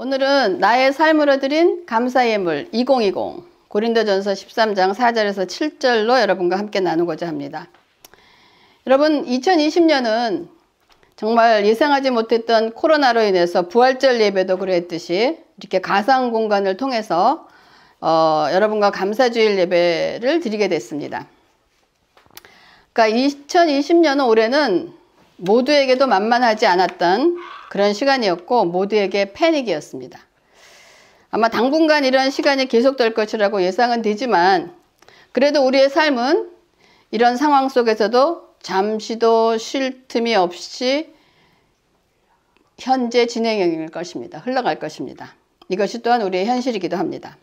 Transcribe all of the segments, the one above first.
오늘은 나의 삶으로 드린 감사 예물 2020 고린도전서 13장 4절에서 7절로 여러분과 함께 나누고자 합니다. 여러분, 2020년은 정말 예상하지 못했던 코로나로 인해서 부활절 예배도 그랬듯이 이렇게 가상 공간을 통해서 여러분과 감사주일 예배를 드리게 됐습니다. 그러니까 2020년은 올해는 모두에게도 만만하지 않았던 그런 시간이었고 모두에게 패닉이었습니다. 아마 당분간 이런 시간이 계속될 것이라고 예상은 되지만 그래도 우리의 삶은 이런 상황 속에서도 잠시도 쉴 틈이 없이 현재 진행형일 것입니다. 흘러갈 것입니다. 이것이 또한 우리의 현실이기도 합니다.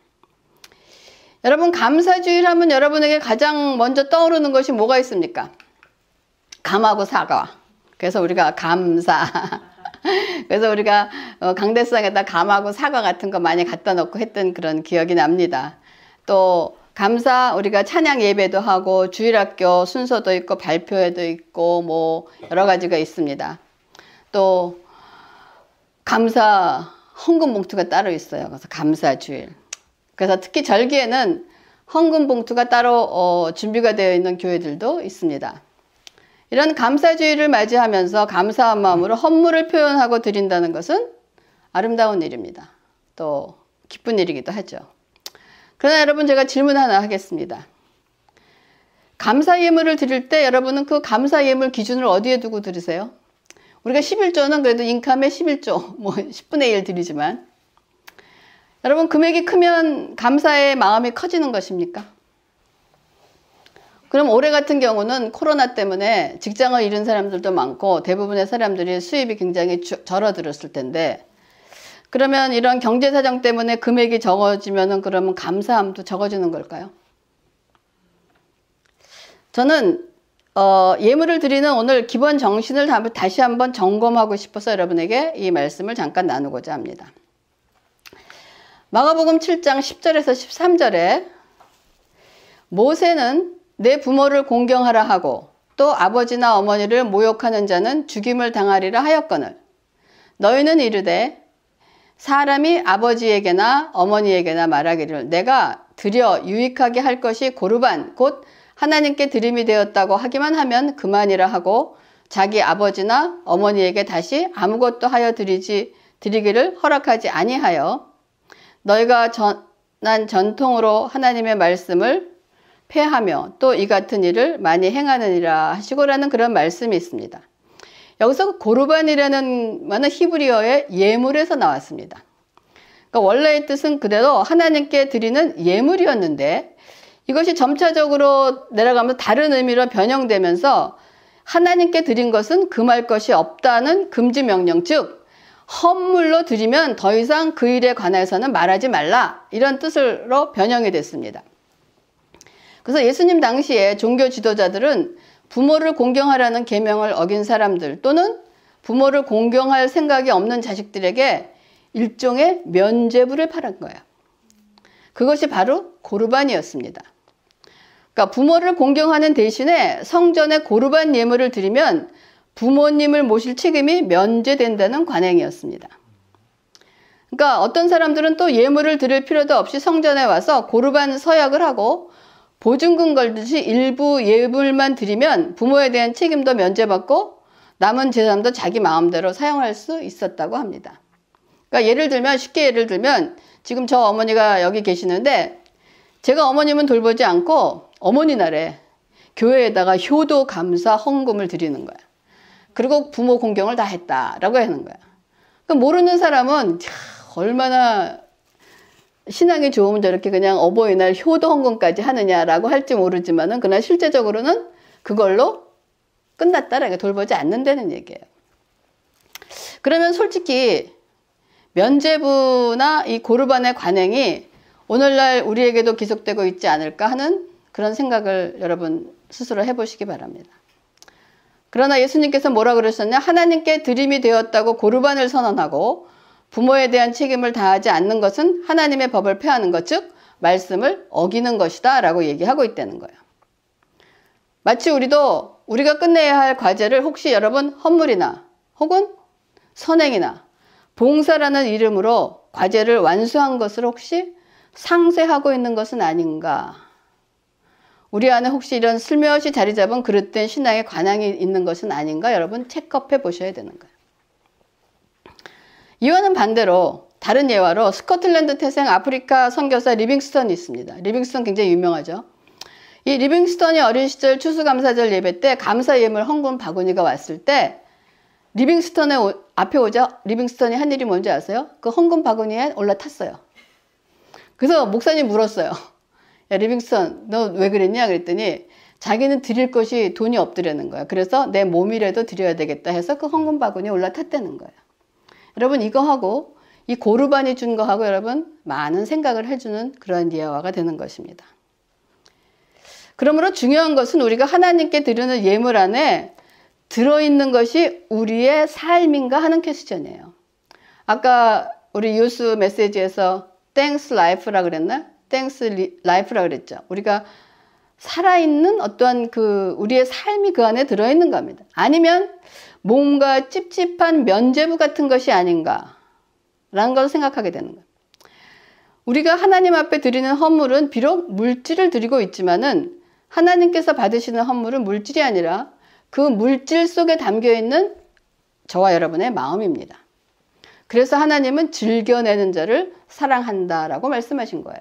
여러분, 감사주일 하면 여러분에게 가장 먼저 떠오르는 것이 뭐가 있습니까? 감하고 사과. 그래서 우리가 감사. 그래서 우리가 강대상에다 감하고 사과 같은 거 많이 갖다 놓고 했던 그런 기억이 납니다. 또 감사, 우리가 찬양 예배도 하고 주일학교 순서도 있고 발표회도 있고 뭐 여러 가지가 있습니다. 또 감사 헌금 봉투가 따로 있어요. 그래서 감사주일. 그래서 특히 절기에는 헌금 봉투가 따로 준비가 되어 있는 교회들도 있습니다. 이런 감사주일을 맞이하면서 감사한 마음으로 헌물을 표현하고 드린다는 것은 아름다운 일입니다. 또 기쁜 일이기도 하죠. 그러나 여러분, 제가 질문 하나 하겠습니다. 감사 예물을 드릴 때 여러분은 그 감사 예물 기준을 어디에 두고 드리세요? 우리가 11조는 그래도 인감의 11조, 뭐 10분의 1 드리지만 여러분, 금액이 크면 감사의 마음이 커지는 것입니까? 그럼 올해 같은 경우는 코로나 때문에 직장을 잃은 사람들도 많고 대부분의 사람들이 수입이 굉장히 줄어들었을 텐데, 그러면 이런 경제 사정 때문에 금액이 적어지면은 그러면 감사함도 적어지는 걸까요? 저는 예물을 드리는 오늘 기본 정신을 다시 한번 점검하고 싶어서 여러분에게 이 말씀을 잠깐 나누고자 합니다. 마가복음 7장 10절에서 13절에 모세는 내 부모를 공경하라 하고 또 아버지나 어머니를 모욕하는 자는 죽임을 당하리라 하였거늘 너희는 이르되 사람이 아버지에게나 어머니에게나 말하기를 내가 드려 유익하게 할 것이 고르반 곧 하나님께 드림이 되었다고 하기만 하면 그만이라 하고 자기 아버지나 어머니에게 다시 아무것도 하여 드리기를 허락하지 아니하여 너희가 전한 전통으로 하나님의 말씀을 폐하며 또 이 같은 일을 많이 행하느니라 하시고라는 그런 말씀이 있습니다. 여기서 고르반이라는 말은 히브리어의 예물에서 나왔습니다. 그러니까 원래의 뜻은 그대로 하나님께 드리는 예물이었는데 이것이 점차적으로 내려가면서 다른 의미로 변형되면서 하나님께 드린 것은 금할 것이 없다는 금지 명령, 즉 헌물로 드리면 더 이상 그 일에 관해서는 말하지 말라, 이런 뜻으로 변형이 됐습니다. 그래서 예수님 당시에 종교 지도자들은 부모를 공경하라는 계명을 어긴 사람들 또는 부모를 공경할 생각이 없는 자식들에게 일종의 면죄부를 파는 거예요. 그것이 바로 고르반이었습니다. 그러니까 부모를 공경하는 대신에 성전에 고르반 예물을 드리면 부모님을 모실 책임이 면제된다는 관행이었습니다. 그러니까 어떤 사람들은 또 예물을 드릴 필요도 없이 성전에 와서 고르반 서약을 하고 보증금 걸듯이 일부 예물만 드리면 부모에 대한 책임도 면제받고 남은 재산도 자기 마음대로 사용할 수 있었다고 합니다. 그러니까 쉽게 예를 들면 지금 저 어머니가 여기 계시는데 제가 어머님은 돌보지 않고 어머니 날에 교회에다가 효도 감사 헌금을 드리는 거야. 그리고 부모 공경을 다 했다라고 하는 거야. 그러니까 모르는 사람은 얼마나 신앙이 좋으면 저렇게 그냥 어버이날 효도 헌금까지 하느냐라고 할지 모르지만은 그러나 실제적으로는 그걸로 끝났다라고 돌보지 않는다는 얘기예요. 그러면 솔직히 면죄부나 이 고르반의 관행이 오늘날 우리에게도 계속되고 있지 않을까 하는 그런 생각을 여러분 스스로 해보시기 바랍니다. 그러나 예수님께서 뭐라 그러셨냐? 하나님께 드림이 되었다고 고르반을 선언하고 부모에 대한 책임을 다하지 않는 것은 하나님의 법을 폐하는 것, 즉 말씀을 어기는 것이다 라고 얘기하고 있다는 거예요. 마치 우리가 끝내야 할 과제를 혹시 여러분 헌물이나 혹은 선행이나 봉사라는 이름으로 과제를 완수한 것을 혹시 상쇄하고 있는 것은 아닌가? 우리 안에 혹시 이런 슬며시 자리 잡은 그릇된 신앙의 관항이 있는 것은 아닌가? 여러분 체크업해 보셔야 되는 거예요. 이와는 반대로 다른 예화로 스코틀랜드 태생 아프리카 선교사 리빙스턴이 있습니다. 리빙스턴 굉장히 유명하죠. 이 리빙스턴이 어린 시절 추수감사절 예배 때 감사 예물 헌금 바구니가 왔을 때 리빙스턴의 앞에 오자 리빙스턴이 한 일이 뭔지 아세요? 그 헌금 바구니에 올라탔어요. 그래서 목사님 물었어요. 야 리빙스턴 너 왜 그랬냐 그랬더니 자기는 드릴 것이 돈이 없더라는 거야. 그래서 내 몸이라도 드려야 되겠다 해서 그 헌금 바구니에 올라탔다는 거예요. 여러분 이거 하고 이 고르반이 준 거하고 여러분 많은 생각을 해주는 그러한 예화가 되는 것입니다. 그러므로 중요한 것은 우리가 하나님께 드리는 예물 안에 들어있는 것이 우리의 삶인가 하는 퀘스천이에요. 아까 우리 유스 메시지에서 Thanks Life라 그랬나? Thanks Life라 그랬죠. 우리가 살아있는 어떠한 그 우리의 삶이 그 안에 들어있는 겁니다. 아니면 뭔가 찝찝한 면죄부 같은 것이 아닌가 라는 걸 생각하게 되는 거예요. 우리가 하나님 앞에 드리는 헌물은 비록 물질을 드리고 있지만은 하나님께서 받으시는 헌물은 물질이 아니라 그 물질 속에 담겨있는 저와 여러분의 마음입니다. 그래서 하나님은 즐겨내는 자를 사랑한다라고 말씀하신 거예요.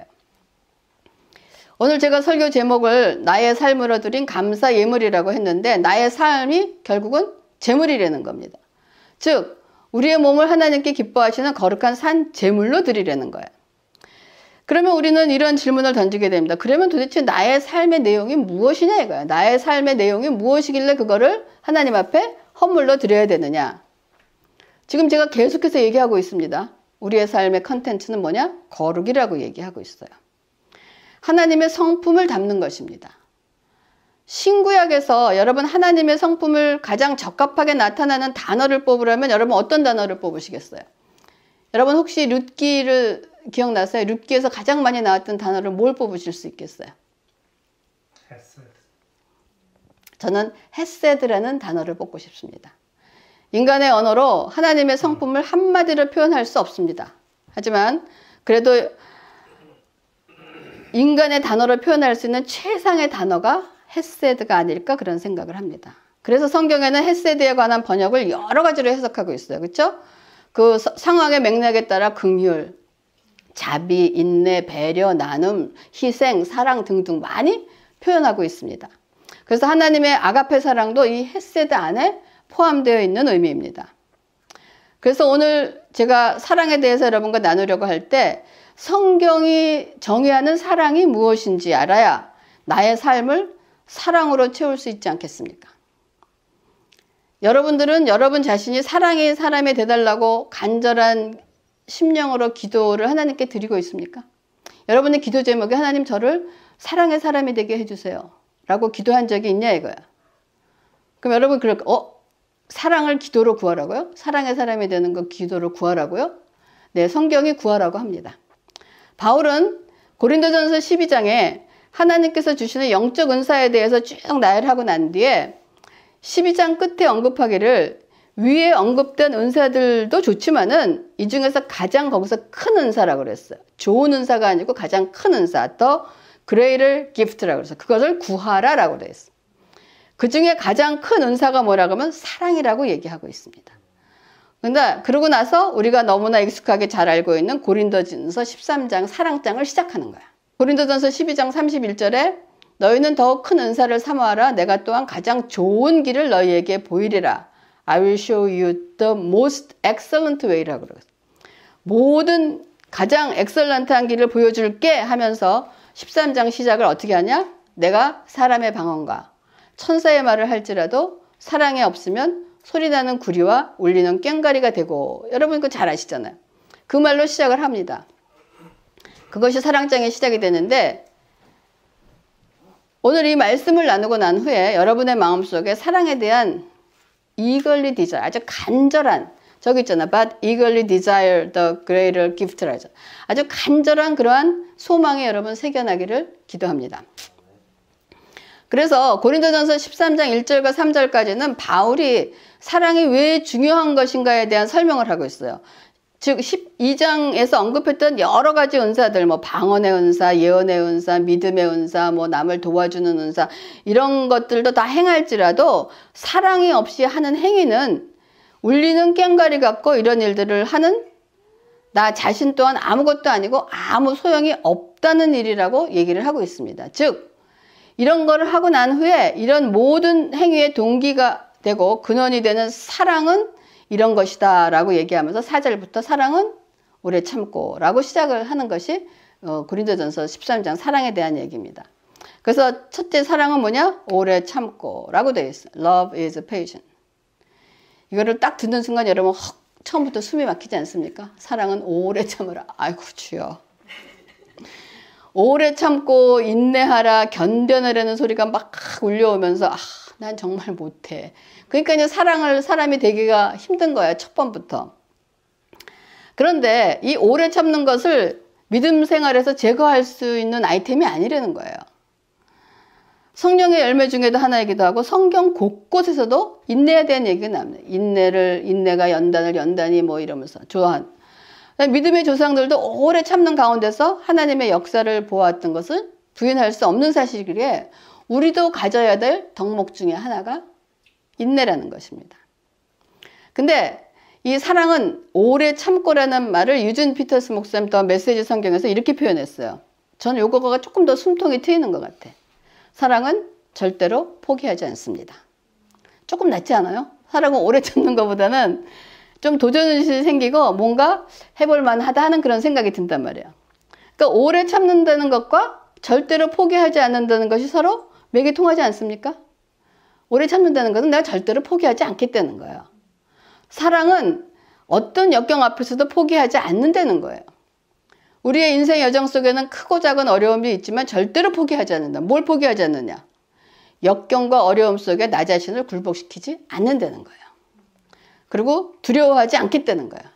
오늘 제가 설교 제목을 나의 삶으로 드린 감사 예물이라고 했는데 나의 삶이 결국은 제물이라는 겁니다. 즉 우리의 몸을 하나님께 기뻐하시는 거룩한 산 제물로 드리려는 거예요. 그러면 우리는 이런 질문을 던지게 됩니다. 그러면 도대체 나의 삶의 내용이 무엇이냐 이거야. 나의 삶의 내용이 무엇이길래 그거를 하나님 앞에 헌물로 드려야 되느냐. 지금 제가 계속해서 얘기하고 있습니다. 우리의 삶의 컨텐츠는 뭐냐? 거룩이라고 얘기하고 있어요. 하나님의 성품을 담는 것입니다. 신구약에서 여러분 하나님의 성품을 가장 적합하게 나타나는 단어를 뽑으라면 여러분 어떤 단어를 뽑으시겠어요? 여러분 혹시 룻기를 기억나세요? 룻기에서 가장 많이 나왔던 단어를 뭘 뽑으실 수 있겠어요? 헤세드. 저는 헤세드라는 단어를 뽑고 싶습니다. 인간의 언어로 하나님의 성품을 한마디로 표현할 수 없습니다. 하지만 그래도 인간의 단어로 표현할 수 있는 최상의 단어가 헤세드가 아닐까 그런 생각을 합니다. 그래서 성경에는 헤세드에 관한 번역을 여러 가지로 해석하고 있어요. 그렇죠? 그 상황의 맥락에 따라 긍휼, 자비, 인내, 배려, 나눔, 희생, 사랑 등등 많이 표현하고 있습니다. 그래서 하나님의 아가페 사랑도 이 헤세드 안에 포함되어 있는 의미입니다. 그래서 오늘 제가 사랑에 대해서 여러분과 나누려고 할 때 성경이 정의하는 사랑이 무엇인지 알아야 나의 삶을 사랑으로 채울 수 있지 않겠습니까? 여러분들은 여러분 자신이 사랑의 사람이 되달라고 간절한 심령으로 기도를 하나님께 드리고 있습니까? 여러분의 기도 제목이 하나님 저를 사랑의 사람이 되게 해주세요 라고 기도한 적이 있냐 이거야. 그럼 여러분 그럴까? 사랑을 기도로 구하라고요? 사랑의 사람이 되는 거 기도로 구하라고요? 네, 성경이 구하라고 합니다. 바울은 고린도전서 12장에 하나님께서 주시는 영적 은사에 대해서 쭉 나열하고 난 뒤에 12장 끝에 언급하기를 위에 언급된 은사들도 좋지만은 이 중에서 가장 거기서 큰 은사라고 그랬어요. 좋은 은사가 아니고 가장 큰 은사, 더 greater gift라고 그래서 그것을 구하라라고 그랬어요. 그 중에 가장 큰 은사가 뭐라고 하면 사랑이라고 얘기하고 있습니다. 근데 그러고 나서 우리가 너무나 익숙하게 잘 알고 있는 고린도전서 13장 사랑장을 시작하는 거야. 고린도전서 12장 31절에 너희는 더 큰 은사를 사모하라. 내가 또한 가장 좋은 길을 너희에게 보이리라. I will show you the most excellent way라고 그러거든. 모든 가장 엑셀런트한 길을 보여줄게 하면서 13장 시작을 어떻게 하냐? 내가 사람의 방언과 천사의 말을 할지라도 사랑이 없으면 소리나는 구리와 울리는 꽹과리가 되고 여러분 이거 잘 아시잖아요. 그 말로 시작을 합니다. 그것이 사랑장의 시작이 되는데 오늘 이 말씀을 나누고 난 후에 여러분의 마음속에 사랑에 대한 eagerly desire, 아주 간절한 저기 있잖아. But eagerly desire the greater gift라 하죠. 아주 간절한 그러한 소망이 여러분 새겨나기를 기도합니다. 그래서 고린도전서 13장 1절과 3절까지는 바울이 사랑이 왜 중요한 것인가에 대한 설명을 하고 있어요. 즉 12장에서 언급했던 여러 가지 은사들, 뭐 방언의 은사, 예언의 은사, 믿음의 은사, 뭐 남을 도와주는 은사, 이런 것들도 다 행할지라도 사랑이 없이 하는 행위는 울리는 꽹과리 같고 이런 일들을 하는 나 자신 또한 아무것도 아니고 아무 소용이 없다는 일이라고 얘기를 하고 있습니다. 즉 이런 거를 하고 난 후에 이런 모든 행위의 동기가 되고 근원이 되는 사랑은 이런 것이다 라고 얘기하면서 4절부터 사랑은 오래 참고 라고 시작을 하는 것이 고린도전서 13장 사랑에 대한 얘기입니다. 그래서 첫째 사랑은 뭐냐? 오래 참고 라고 되어 있어요. Love is patient. 이거를 딱 듣는 순간 여러분 처음부터 숨이 막히지 않습니까? 사랑은 오래 참으라. 아이고 주여. 오래 참고 인내하라 견뎌내라는 소리가 막 울려오면서 난 정말 못해. 그러니까 사랑을 사람이 되기가 힘든 거야. 첫 번부터. 그런데 이 오래 참는 것을 믿음 생활에서 제거할 수 있는 아이템이 아니라는 거예요. 성령의 열매 중에도 하나이기도 하고 성경 곳곳에서도 인내에 대한 얘기가 나옵니다. 인내가 연단을 연단이 뭐 이러면서 조한. 믿음의 조상들도 오래 참는 가운데서 하나님의 역사를 보았던 것을 부인할 수 없는 사실이기에 우리도 가져야 될 덕목 중에 하나가 인내라는 것입니다. 근데 이 사랑은 오래 참고라는 말을 유진 피터스 목사님 또 메시지 성경에서 이렇게 표현했어요. 저는 요거가 조금 더 숨통이 트이는 것 같아. 사랑은 절대로 포기하지 않습니다. 조금 낫지 않아요? 사랑은 오래 참는 것보다는 좀 도전의식이 생기고 뭔가 해볼 만하다 하는 그런 생각이 든단 말이에요. 그러니까 오래 참는다는 것과 절대로 포기하지 않는다는 것이 서로 맥이 통하지 않습니까? 오래 참는다는 것은 내가 절대로 포기하지 않겠다는 거예요. 사랑은 어떤 역경 앞에서도 포기하지 않는다는 거예요. 우리의 인생 여정 속에는 크고 작은 어려움이 있지만 절대로 포기하지 않는다. 뭘 포기하지 않느냐? 역경과 어려움 속에 나 자신을 굴복시키지 않는다는 거예요. 그리고 두려워하지 않겠다는 거예요.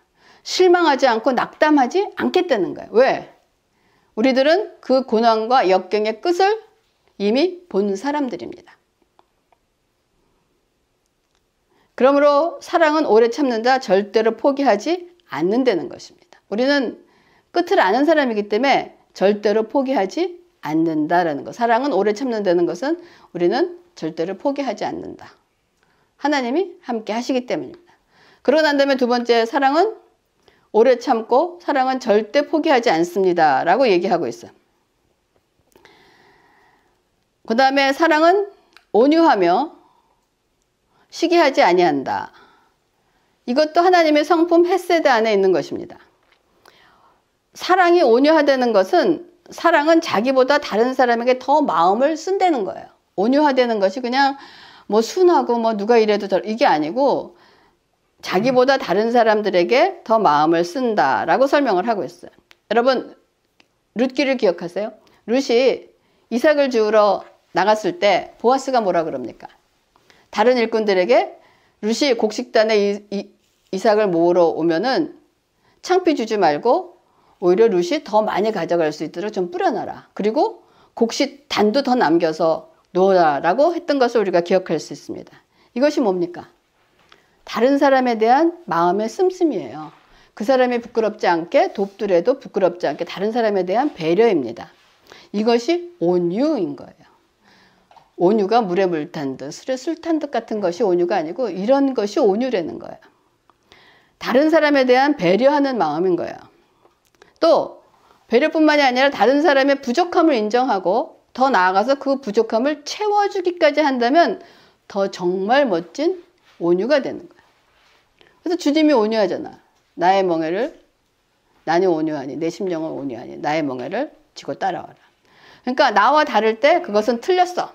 실망하지 않고 낙담하지 않겠다는 거예요. 왜? 우리들은 그 고난과 역경의 끝을 이미 본 사람들입니다. 그러므로 사랑은 오래 참는다, 절대로 포기하지 않는다는 것입니다. 우리는 끝을 아는 사람이기 때문에 절대로 포기하지 않는다라는 것. 사랑은 오래 참는다는 것은 우리는 절대로 포기하지 않는다. 하나님이 함께 하시기 때문입니다. 그러고 난 다음에 두 번째, 사랑은 오래 참고 사랑은 절대 포기하지 않습니다 라고 얘기하고 있어요. 그 다음에 사랑은 온유하며 시기하지 아니한다. 이것도 하나님의 성품 헤세드 안에 있는 것입니다. 사랑이 온유하다는 것은 사랑은 자기보다 다른 사람에게 더 마음을 쓴다는 거예요. 온유하다는 것이 그냥 뭐 순하고 뭐 누가 이래도 이게 아니고 자기보다 다른 사람들에게 더 마음을 쓴다라고 설명을 하고 있어요. 여러분 룻기를 기억하세요? 룻이 이삭을 주우러 나갔을 때 보아스가 뭐라 그럽니까? 다른 일꾼들에게 룻이 곡식단에 이삭을 모으러 오면은 창피 주지 말고 오히려 룻이 더 많이 가져갈 수 있도록 좀 뿌려놔라. 그리고 곡식단도 더 남겨서 놓으라라고 했던 것을 우리가 기억할 수 있습니다. 이것이 뭡니까? 다른 사람에 대한 마음의 씀씀이에요. 그 사람이 부끄럽지 않게 돕더라도 부끄럽지 않게 다른 사람에 대한 배려입니다. 이것이 온유인 거예요. 온유가 물에 물 탄 듯, 술에 술 탄 듯 같은 것이 온유가 아니고 이런 것이 온유라는 거예요. 다른 사람에 대한 배려하는 마음인 거예요. 또 배려뿐만이 아니라 다른 사람의 부족함을 인정하고 더 나아가서 그 부족함을 채워주기까지 한다면 더 정말 멋진 온유가 되는 거예요. 그래서 주님이 온유하잖아. 나의 멍에를 나는 온유하니 내 심령은 온유하니 나의 멍에를 지고 따라와라. 그러니까 나와 다를 때 그것은 틀렸어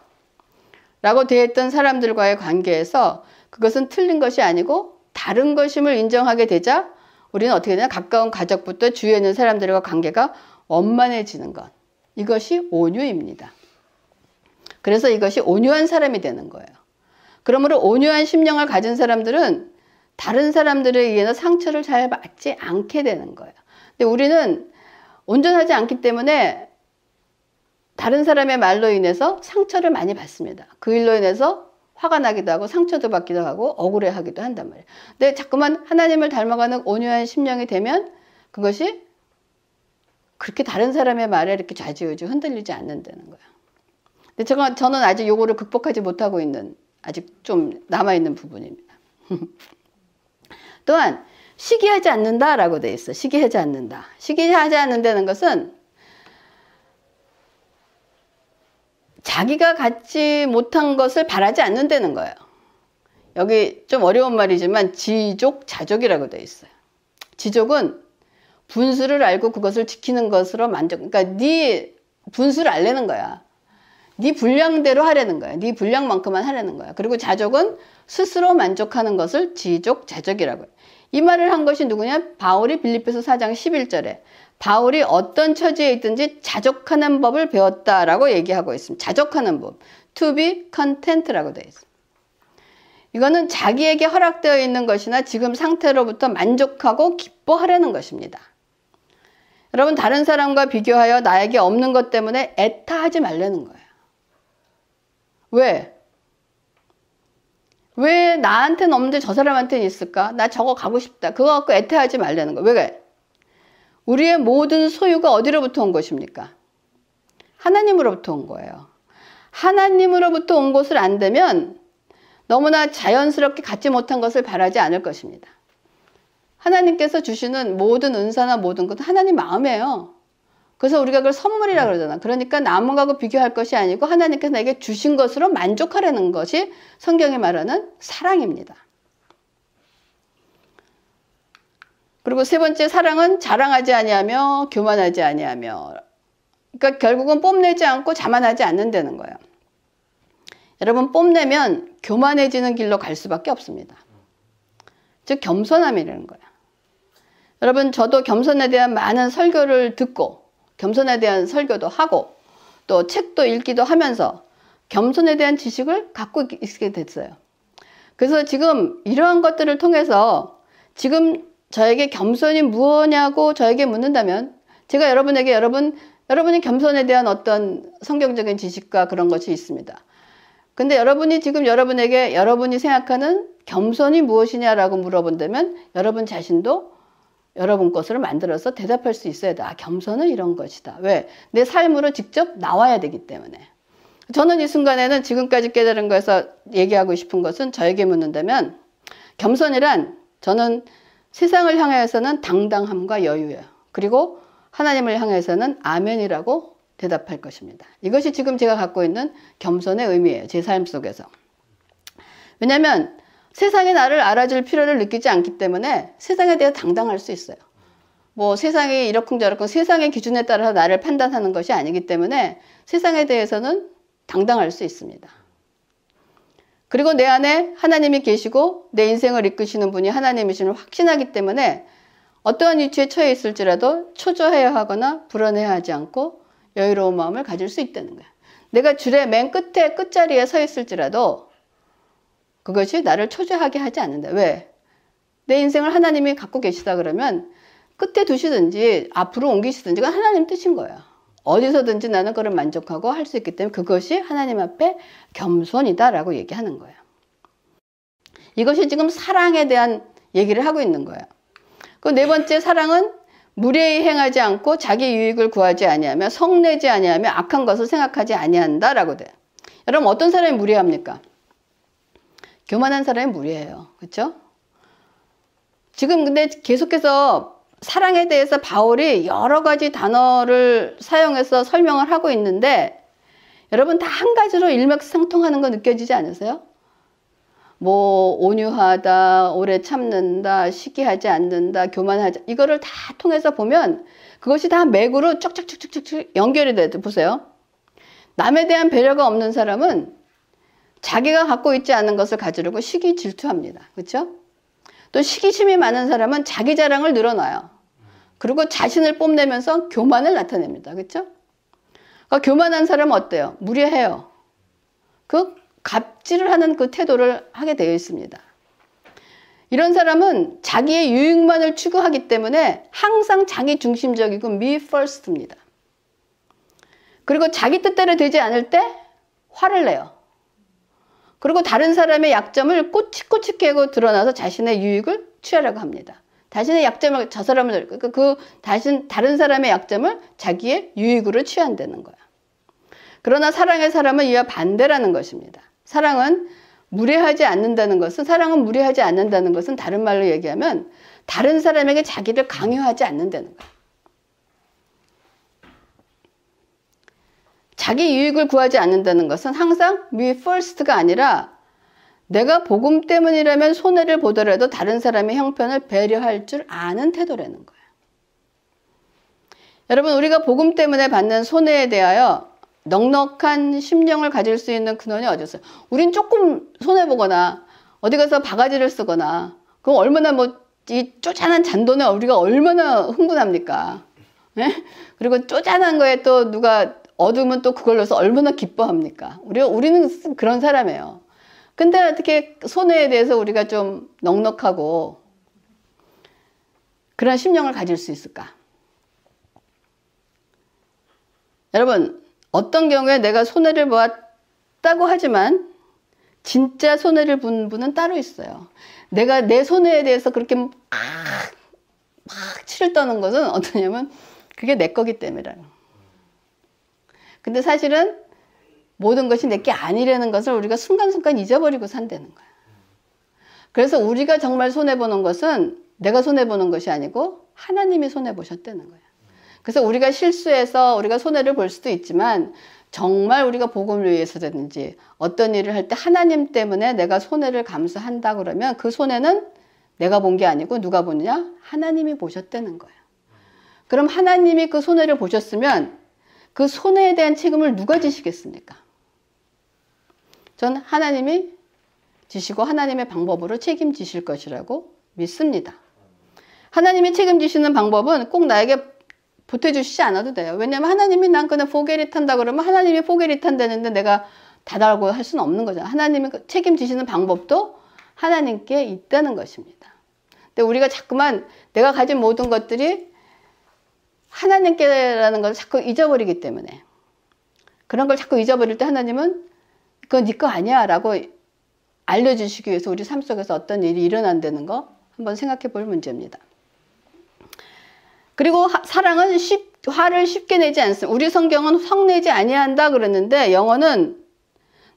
라고 되어 있던 사람들과의 관계에서 그것은 틀린 것이 아니고 다른 것임을 인정하게 되자 우리는 어떻게 되냐? 가까운 가족부터 주위에 있는 사람들과 관계가 원만해지는 것. 이것이 온유입니다. 그래서 이것이 온유한 사람이 되는 거예요. 그러므로 온유한 심령을 가진 사람들은 다른 사람들에 의해서 상처를 잘 받지 않게 되는 거예요. 근데 우리는 온전하지 않기 때문에 다른 사람의 말로 인해서 상처를 많이 받습니다. 그 일로 인해서 화가 나기도 하고 상처도 받기도 하고 억울해하기도 한단 말이에요. 근데 자꾸만 하나님을 닮아가는 온유한 심령이 되면 그것이 그렇게 다른 사람의 말에 이렇게 좌지우지 흔들리지 않는다는 거예요. 근데 저는 아직 요거를 극복하지 못하고 있는, 아직 좀 남아있는 부분입니다. 또한 시기하지 않는다라고 돼 있어. 시기하지 않는다. 시기하지 않는다는 것은 자기가 갖지 못한 것을 바라지 않는다는 거예요. 여기 좀 어려운 말이지만 지족자족이라고 돼 있어요. 지족은 분수를 알고 그것을 지키는 것으로 그러니까 네 분수를 알려는 거야. 네 분량대로 하려는 거야. 네 분량만큼만 하려는 거야. 그리고 자족은 스스로 만족하는 것을 지족자족이라고 해요. 이 말을 한 것이 누구냐? 바울이 빌립보서 4장 11절에 바울이 어떤 처지에 있든지 자족하는 법을 배웠다라고 얘기하고 있습니다. 자족하는 법. To be content라고 되어 있습니다. 이거는 자기에게 허락되어 있는 것이나 지금 상태로부터 만족하고 기뻐하려는 것입니다. 여러분, 다른 사람과 비교하여 나에게 없는 것 때문에 애타하지 말라는 거예요. 왜? 왜 나한테는 없는데 저 사람한테는 있을까? 나 저거 가고 싶다. 그거 갖고 애타하지 말라는 거예요. 왜 그래? 우리의 모든 소유가 어디로부터 온 것입니까? 하나님으로부터 온 거예요. 하나님으로부터 온 것을 안 되면 너무나 자연스럽게 갖지 못한 것을 바라지 않을 것입니다. 하나님께서 주시는 모든 은사나 모든 것은 하나님 마음이에요. 그래서 우리가 그걸 선물이라고 그러잖아. 그러니까 남하고 비교할 것이 아니고 하나님께서 내게 주신 것으로 만족하려는 것이 성경이 말하는 사랑입니다. 그리고 세 번째, 사랑은 자랑하지 아니하며 교만하지 아니하며, 그러니까 결국은 뽐내지 않고 자만하지 않는다는 거예요. 여러분, 뽐내면 교만해지는 길로 갈 수밖에 없습니다. 즉 겸손함이라는 거예요. 여러분, 저도 겸손에 대한 많은 설교를 듣고 겸손에 대한 설교도 하고 또 책도 읽기도 하면서 겸손에 대한 지식을 갖고 있게 됐어요. 그래서 지금 이러한 것들을 통해서 지금 저에게 겸손이 무엇냐고 저에게 묻는다면 제가 여러분에게 여러분이 겸손에 대한 어떤 성경적인 지식과 그런 것이 있습니다. 근데 여러분이 지금 여러분에게 여러분이 생각하는 겸손이 무엇이냐라고 물어본다면 여러분 자신도 여러분 것으로 만들어서 대답할 수 있어야 돼. 아, 겸손은 이런 것이다. 왜? 내 삶으로 직접 나와야 되기 때문에. 저는 이 순간에는 지금까지 깨달은 거에서 얘기하고 싶은 것은 저에게 묻는다면 겸손이란 저는 세상을 향해서는 당당함과 여유예요. 그리고 하나님을 향해서는 아멘이라고 대답할 것입니다. 이것이 지금 제가 갖고 있는 겸손의 의미예요. 제 삶 속에서. 왜냐하면 세상이 나를 알아줄 필요를 느끼지 않기 때문에 세상에 대해 당당할 수 있어요. 뭐 세상이 이러쿵저러쿵 세상의 기준에 따라서 나를 판단하는 것이 아니기 때문에 세상에 대해서는 당당할 수 있습니다. 그리고 내 안에 하나님이 계시고 내 인생을 이끄시는 분이 하나님이심을 확신하기 때문에 어떠한 위치에 처해 있을지라도 초조해하거나 불안해하지 않고 여유로운 마음을 가질 수 있다는 거야. 내가 줄의 맨 끝에 끝자리에 서 있을지라도 그것이 나를 초조하게 하지 않는다. 왜? 내 인생을 하나님이 갖고 계시다 그러면 끝에 두시든지 앞으로 옮기시든지 그건 하나님 뜻인 거예요. 어디서든지 나는 그걸 만족하고 할 수 있기 때문에 그것이 하나님 앞에 겸손이다라고 얘기하는 거예요. 이것이 지금 사랑에 대한 얘기를 하고 있는 거예요. 그 네 번째, 사랑은 무례히 행하지 않고 자기 유익을 구하지 아니하며 성내지 아니하며 악한 것을 생각하지 아니한다라고 돼요. 여러분, 어떤 사람이 무례합니까? 교만한 사람이 무례해요. 그렇죠? 지금 근데 계속해서 사랑에 대해서 바울이 여러 가지 단어를 사용해서 설명을 하고 있는데 여러분 다 한 가지로 일맥상통하는 거 느껴지지 않으세요? 뭐 온유하다, 오래 참는다, 시기하지 않는다, 교만하지, 이거를 다 통해서 보면 그것이 다 맥으로 쭉쭉쭉쭉쭉 연결이 돼요. 보세요. 남에 대한 배려가 없는 사람은 자기가 갖고 있지 않은 것을 가지려고 시기 질투합니다. 그렇죠? 또 시기심이 많은 사람은 자기 자랑을 늘어놔요. 그리고 자신을 뽐내면서 교만을 나타냅니다. 그렇죠? 그러니까 교만한 사람은 어때요? 무례해요. 그 갑질을 하는 그 태도를 하게 되어 있습니다. 이런 사람은 자기의 유익만을 추구하기 때문에 항상 자기 중심적이고 me first입니다. 그리고 자기 뜻대로 되지 않을 때 화를 내요. 그리고 다른 사람의 약점을 꼬치꼬치 깨고 드러나서 자신의 유익을 취하려고 합니다. 자신의 약점을 저 사람을 다른 사람의 약점을 자기의 유익으로 취한다는 거야. 그러나 사랑의 사람은 이와 반대라는 것입니다. 사랑은 무례하지 않는다는 것은 다른 말로 얘기하면 다른 사람에게 자기를 강요하지 않는다는 거야. 자기 유익을 구하지 않는다는 것은 항상 me first가 아니라 내가 복음 때문이라면 손해를 보더라도 다른 사람의 형편을 배려할 줄 아는 태도라는 거예요. 여러분, 우리가 복음 때문에 받는 손해에 대하여 넉넉한 심령을 가질 수 있는 근원이 어디 있어요? 우린 조금 손해보거나 어디 가서 바가지를 쓰거나 그럼 얼마나 이 쪼잔한 잔돈에 우리가 얼마나 흥분합니까? 네? 그리고 쪼잔한 거에 또 누가 얻으면 또 그걸로서 얼마나 기뻐합니까? 우리는 그런 사람이에요. 근데 어떻게 손해에 대해서 우리가 좀 넉넉하고 그런 심령을 가질 수 있을까? 여러분, 어떤 경우에 내가 손해를 보았다고 하지만 진짜 손해를 본 분은 따로 있어요. 내가 내 손해에 대해서 그렇게 막 치를 떠는 것은 어떠냐면 그게 내 거기 때문이라는. 근데 사실은 모든 것이 내게 아니라는 것을 우리가 순간순간 잊어버리고 산다는 거야. 그래서 우리가 정말 손해보는 것은 내가 손해보는 것이 아니고 하나님이 손해보셨다는 거야. 그래서 우리가 실수해서 우리가 손해를 볼 수도 있지만 정말 우리가 복음을 위해서든지 어떤 일을 할 때 하나님 때문에 내가 손해를 감수한다 그러면 그 손해는 내가 본 게 아니고 누가 보느냐? 하나님이 보셨다는 거야. 그럼 하나님이 그 손해를 보셨으면 그 손해에 대한 책임을 누가 지시겠습니까? 전 하나님이 지시고 하나님의 방법으로 책임지실 것이라고 믿습니다. 하나님이 책임지시는 방법은 꼭 나에게 보태주시지 않아도 돼요. 왜냐하면 하나님이 난 그냥 포게리 탄다 그러면 하나님이 포게리 탄다는데 내가 다다라고 할 수는 없는 거잖아요. 하나님이 책임지시는 방법도 하나님께 있다는 것입니다. 근데 우리가 자꾸만 내가 가진 모든 것들이 하나님께라는 걸 자꾸 잊어버리기 때문에 그런 걸 자꾸 잊어버릴 때 하나님은 그건 네 거 아니야 라고 알려주시기 위해서 우리 삶 속에서 어떤 일이 일어난다는 거 한번 생각해 볼 문제입니다. 그리고 사랑은 화를 쉽게 내지 않습니다. 우리 성경은 성내지 아니한다 그랬는데 영어는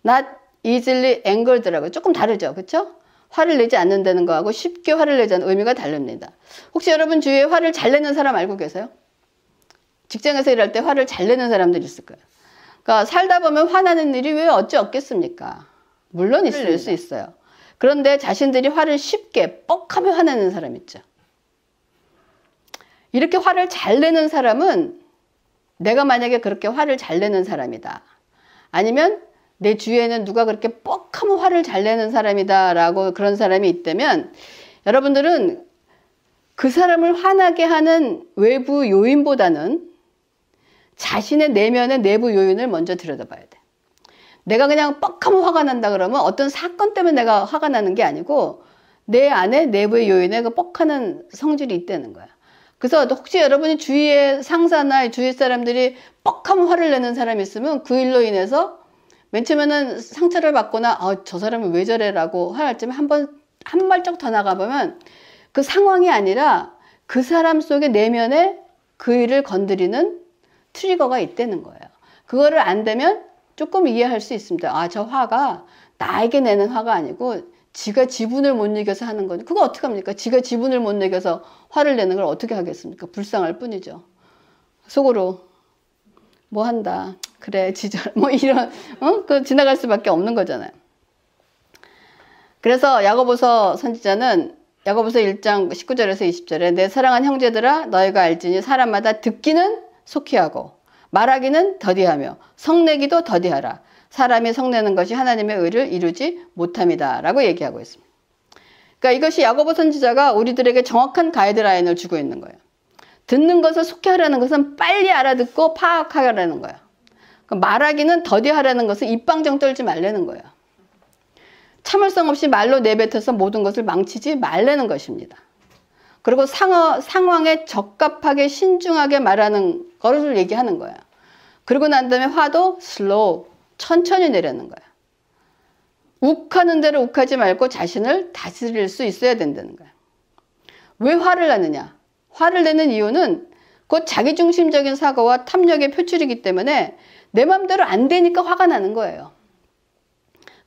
not easily angered라고 조금 다르죠. 그렇죠? 화를 내지 않는다는 거하고 쉽게 화를 내지 않는 의미가 다릅니다. 혹시 여러분 주위에 화를 잘 내는 사람 알고 계세요? 직장에서 일할 때 화를 잘 내는 사람들 있을 거예요. 그러니까 살다 보면 화나는 일이 왜 어찌 없겠습니까? 물론 있을 수 있어요. 그런데 자신들이 화를 쉽게 뻑하면 화내는 사람 있죠. 이렇게 화를 잘 내는 사람은 내가 만약에 그렇게 화를 잘 내는 사람이다. 아니면 내 주위에는 누가 그렇게 뻑하면 화를 잘 내는 사람이다 라고 그런 사람이 있다면 여러분들은 그 사람을 화나게 하는 외부 요인보다는 자신의 내면의 내부 요인을 먼저 들여다봐야 돼. 내가 그냥 뻑하면 화가 난다 그러면 어떤 사건 때문에 내가 화가 나는 게 아니고 내 안에 내부의 요인에 그 뻑하는 성질이 있다는 거야. 그래서 혹시 여러분이 주위의 상사나 주위 사람들이 뻑하면 화를 내는 사람이 있으면 그 일로 인해서 맨 처음에는 상처를 받거나 저 사람은 왜 저래 라고 할쯤에 한 발짝 더 나가보면 그 상황이 아니라 그 사람 속의 내면에 그 일을 건드리는 트리거가 있다는 거예요. 그거를 안 되면 조금 이해할 수 있습니다. 저 화가 나에게 내는 화가 아니고 지가 지분을 못 이겨서 하는 거죠. 그거 어떡합니까? 지가 지분을 못 이겨서 화를 내는 걸 어떻게 하겠습니까? 불쌍할 뿐이죠. 속으로 뭐 한다. 그래 지절 뭐 이런 그 지나갈 수밖에 없는 거잖아요. 그래서 야고보서 선지자는 야고보서 1장 19절에서 20절에 내 사랑하는 형제들아 너희가 알지니 사람마다 듣기는 속히 하고 말하기는 더디하며 성내기도 더디하라. 사람이 성내는 것이 하나님의 의를 이루지 못함이다 라고 얘기하고 있습니다. 그러니까 이것이 야고보 선지자가 우리들에게 정확한 가이드라인을 주고 있는 거예요. 듣는 것을 속히 하라는 것은 빨리 알아듣고 파악하라는 거예요. 그러니까 말하기는 더디하라는 것은 입방정 떨지 말라는 거예요. 참을성 없이 말로 내뱉어서 모든 것을 망치지 말라는 것입니다. 그리고 상황에 적합하게 신중하게 말하는 것을 얘기하는 거예요. 그리고 난 다음에 화도 슬로우 천천히 내려는 거예요. 욱하는 대로 욱하지 말고 자신을 다스릴 수 있어야 된다는 거야. 왜 화를 내느냐? 화를 내는 이유는 곧 자기중심적인 사고와 탐욕의 표출이기 때문에 내 맘대로 안 되니까 화가 나는 거예요.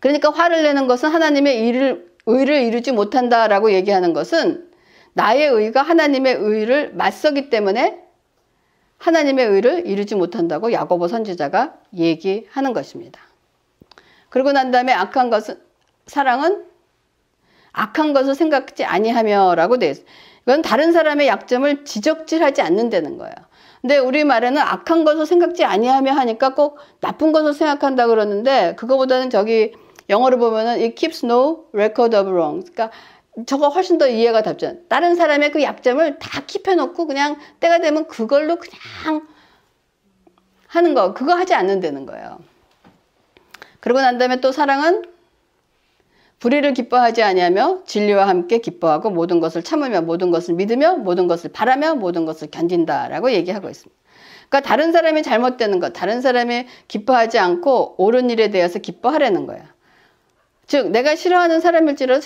그러니까 화를 내는 것은 하나님의 의를 이루지 못한다라고 얘기하는 것은 나의 의가 하나님의 의를 맞서기 때문에 하나님의 의를 이루지 못한다고 야고보 선지자가 얘기하는 것입니다. 그러고 난 다음에 사랑은 악한 것을 생각지 아니하며 라고 되어 있어요. 이건 다른 사람의 약점을 지적질하지 않는다는 거예요. 근데 우리 말에는 악한 것을 생각지 아니하며 하니까 꼭 나쁜 것을 생각한다 그러는데 그거보다는 저기 영어로 보면은 it keeps no record of wrong. 그러니까 저거 훨씬 더 이해가 답잖아. 다른 사람의 그 약점을 다 킵해놓고 그냥 때가 되면 그걸로 그냥 하는 거. 그거 하지 않는다는 거예요. 그러고 난 다음에 또 사랑은 불의를 기뻐하지 아니하며 진리와 함께 기뻐하고 모든 것을 참으며 모든 것을 믿으며 모든 것을 바라며 모든 것을 견딘다라고 얘기하고 있습니다. 그러니까 다른 사람이 잘못되는 것, 다른 사람이 기뻐하지 않고 옳은 일에 대해서 기뻐하려는 거야. 즉 내가 싫어하는 사람일지라도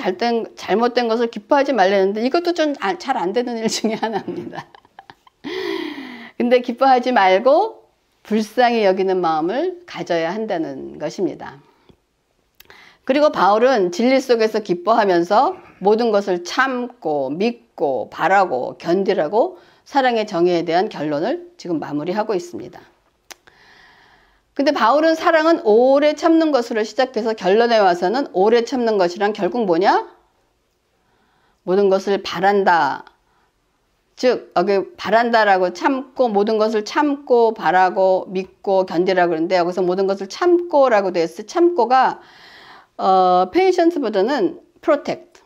잘못된 것을 기뻐하지 말라는데 이것도 좀 잘 안 되는 일 중에 하나입니다. 근데 기뻐하지 말고 불쌍히 여기는 마음을 가져야 한다는 것입니다. 그리고 바울은 진리 속에서 기뻐하면서 모든 것을 참고 믿고 바라고 견디라고 사랑의 정의에 대한 결론을 지금 마무리하고 있습니다. 근데 바울은 사랑은 오래 참는 것으로 시작해서 결론에 와서는 오래 참는 것이란 결국 뭐냐? 모든 것을 바란다. 즉 여기 바란다라고 참고 모든 것을 참고 바라고 믿고 견디라고 그러는데 여기서 모든 것을 참고라고 되어 있어요. 참고가 patience보다는 protect,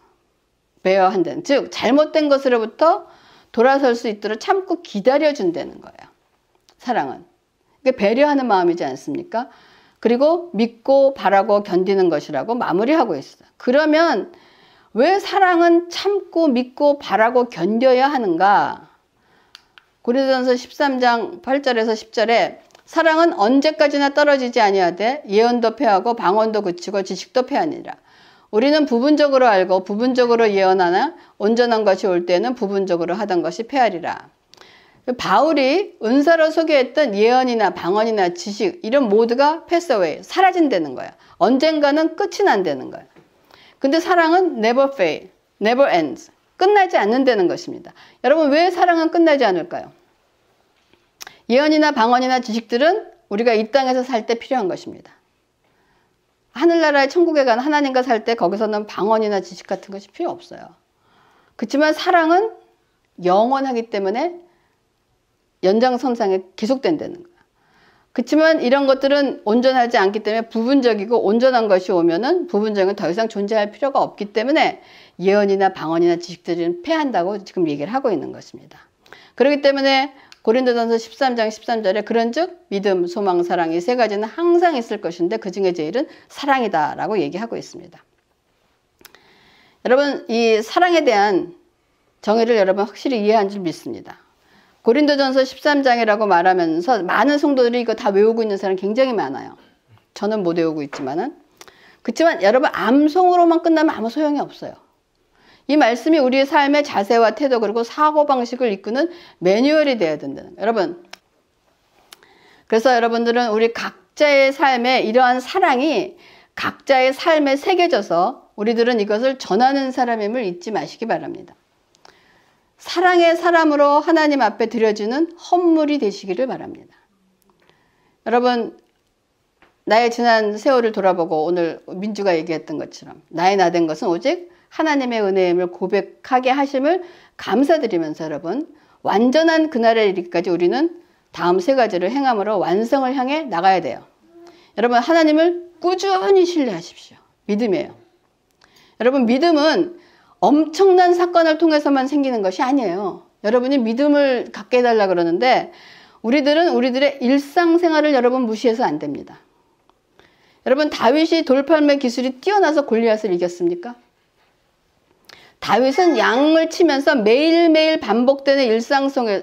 배어한다는, 즉 잘못된 것으로부터 돌아설 수 있도록 참고 기다려준다는 거예요. 사랑은. 그러니까 배려하는 마음이지 않습니까? 그리고 믿고 바라고 견디는 것이라고 마무리하고 있어요. 그러면 왜 사랑은 참고 믿고 바라고 견뎌야 하는가? 고린도전서 13장 8절에서 10절에 사랑은 언제까지나 떨어지지 아니하되 예언도 패하고 방언도 그치고 지식도 패하니라. 우리는 부분적으로 알고 부분적으로 예언하나 온전한 것이 올 때는 부분적으로 하던 것이 패하리라. 바울이 은사로 소개했던 예언이나 방언이나 지식 이런 모두가 pass away, 사라진다는 거야. 언젠가는 끝이 난다는 거야. 근데 사랑은 never fail, never ends, 끝나지 않는다는 것입니다. 여러분 왜 사랑은 끝나지 않을까요? 예언이나 방언이나 지식들은 우리가 이 땅에서 살 때 필요한 것입니다. 하늘나라의 천국에 가는 하나님과 살 때 거기서는 방언이나 지식 같은 것이 필요 없어요. 그렇지만 사랑은 영원하기 때문에 연장선상에 계속된다는 거야. 그렇지만 이런 것들은 온전하지 않기 때문에 부분적이고 온전한 것이 오면은 부분적인 더 이상 존재할 필요가 없기 때문에 예언이나 방언이나 지식들은 패한다고 지금 얘기를 하고 있는 것입니다. 그렇기 때문에 고린도전서 13장 13절에 그런즉 믿음, 소망, 사랑 이 세 가지는 항상 있을 것인데 그 중에 제일은 사랑이다 라고 얘기하고 있습니다. 여러분 이 사랑에 대한 정의를 여러분 확실히 이해한 줄 믿습니다. 고린도전서 13장이라고 말하면서 많은 성도들이 이거 다 외우고 있는 사람 굉장히 많아요. 저는 못 외우고 있지만은. 그렇지만 여러분 암송으로만 끝나면 아무 소용이 없어요. 이 말씀이 우리의 삶의 자세와 태도 그리고 사고방식을 이끄는 매뉴얼이 되어야 된다는 거예요. 여러분 그래서 여러분들은 우리 각자의 삶에 이러한 사랑이 각자의 삶에 새겨져서 우리들은 이것을 전하는 사람임을 잊지 마시기 바랍니다. 사랑의 사람으로 하나님 앞에 드려지는 헌물이 되시기를 바랍니다. 여러분 나의 지난 세월을 돌아보고 오늘 민주가 얘기했던 것처럼 나의 나 된 것은 오직 하나님의 은혜임을 고백하게 하심을 감사드리면서 여러분 완전한 그날에 이르기까지 우리는 다음 세 가지를 행함으로 완성을 향해 나가야 돼요. 여러분 하나님을 꾸준히 신뢰하십시오. 믿음이에요. 여러분 믿음은 엄청난 사건을 통해서만 생기는 것이 아니에요. 여러분이 믿음을 갖게 해달라 그러는데 우리들은 우리들의 일상생활을 여러분 무시해서 안 됩니다. 여러분 다윗이 돌팔매 기술이 뛰어나서 골리앗을 이겼습니까? 다윗은 양을 치면서 매일매일 반복되는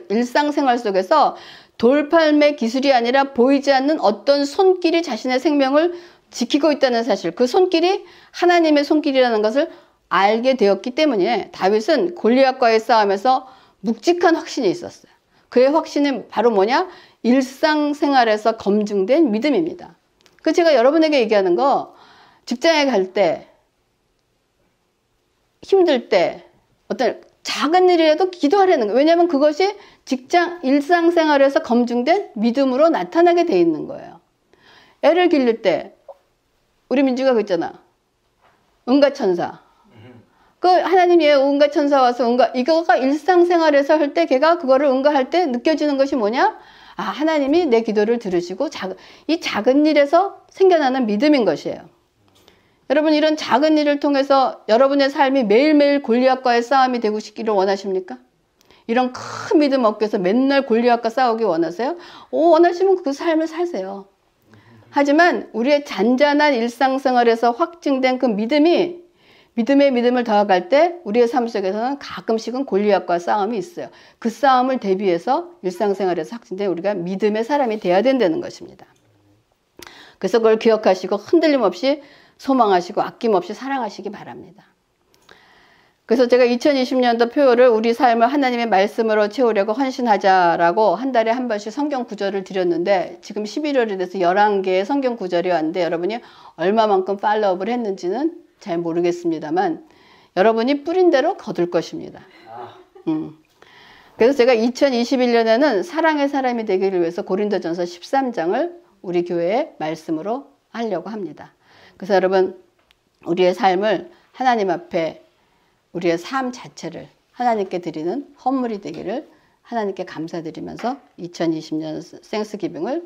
일상생활 속에서 돌팔매 기술이 아니라 보이지 않는 어떤 손길이 자신의 생명을 지키고 있다는 사실, 그 손길이 하나님의 손길이라는 것을 알게 되었기 때문에 다윗은 골리앗과의 싸움에서 묵직한 확신이 있었어요. 그의 확신은 바로 뭐냐? 일상생활에서 검증된 믿음입니다. 그 제가 여러분에게 얘기하는 거, 직장에 갈 때, 힘들 때, 어떤 작은 일이라도 기도하라는 거예요. 왜냐하면 그것이 직장, 일상생활에서 검증된 믿음으로 나타나게 돼 있는 거예요. 애를 기를 때, 우리 민주가 그 있잖아. 은가천사. 그 하나님이 은가천사 와서 이거가 일상생활에서 할 때 걔가 그거를 응가할 때 느껴지는 것이 뭐냐? 아, 하나님이 내 기도를 들으시고 이 작은 일에서 생겨나는 믿음인 것이에요. 여러분, 이런 작은 일을 통해서 여러분의 삶이 매일매일 골리앗과의 싸움이 되고 싶기를 원하십니까? 이런 큰 믿음 얻기 위해서 맨날 골리앗과 싸우기 원하세요? 원하시면 그 삶을 사세요. 하지만 우리의 잔잔한 일상생활에서 확증된 그 믿음이 믿음의 믿음을 더해갈 때 우리의 삶 속에서는 가끔씩은 골리앗과 싸움이 있어요. 그 싸움을 대비해서 일상생활에서 확증된 우리가 믿음의 사람이 돼야 된다는 것입니다. 그래서 그걸 기억하시고 흔들림 없이 소망하시고 아낌없이 사랑하시기 바랍니다. 그래서 제가 2020년도 표를 우리 삶을 하나님의 말씀으로 채우려고 헌신하자라고 한 달에 한 번씩 성경 구절을 드렸는데 지금 11월이 돼서 11개의 성경 구절이 왔는데 여러분이 얼마만큼 팔로우업을 했는지는 잘 모르겠습니다만 여러분이 뿌린 대로 거둘 것입니다. 그래서 제가 2021년에는 사랑의 사람이 되기를 위해서 고린도전서 13장을 우리 교회의 말씀으로 하려고 합니다. 그래서 여러분, 우리의 삶을 하나님 앞에 우리의 삶 자체를 하나님께 드리는 헌물이 되기를 하나님께 감사드리면서 2020년 생스기빙을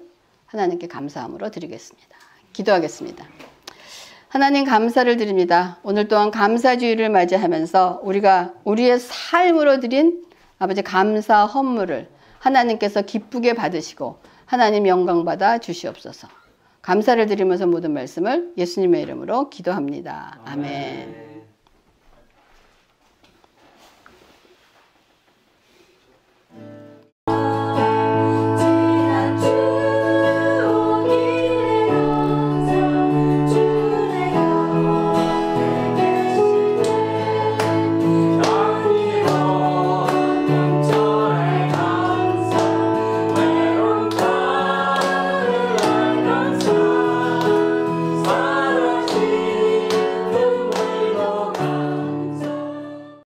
하나님께 감사함으로 드리겠습니다. 기도하겠습니다. 하나님 감사를 드립니다. 오늘 또한 감사주일을 맞이하면서 우리가 우리의 삶으로 드린 아버지 감사 헌물을 하나님께서 기쁘게 받으시고 하나님 영광 받아 주시옵소서. 감사를 드리면서 모든 말씀을 예수님의 이름으로 기도합니다. 아멘.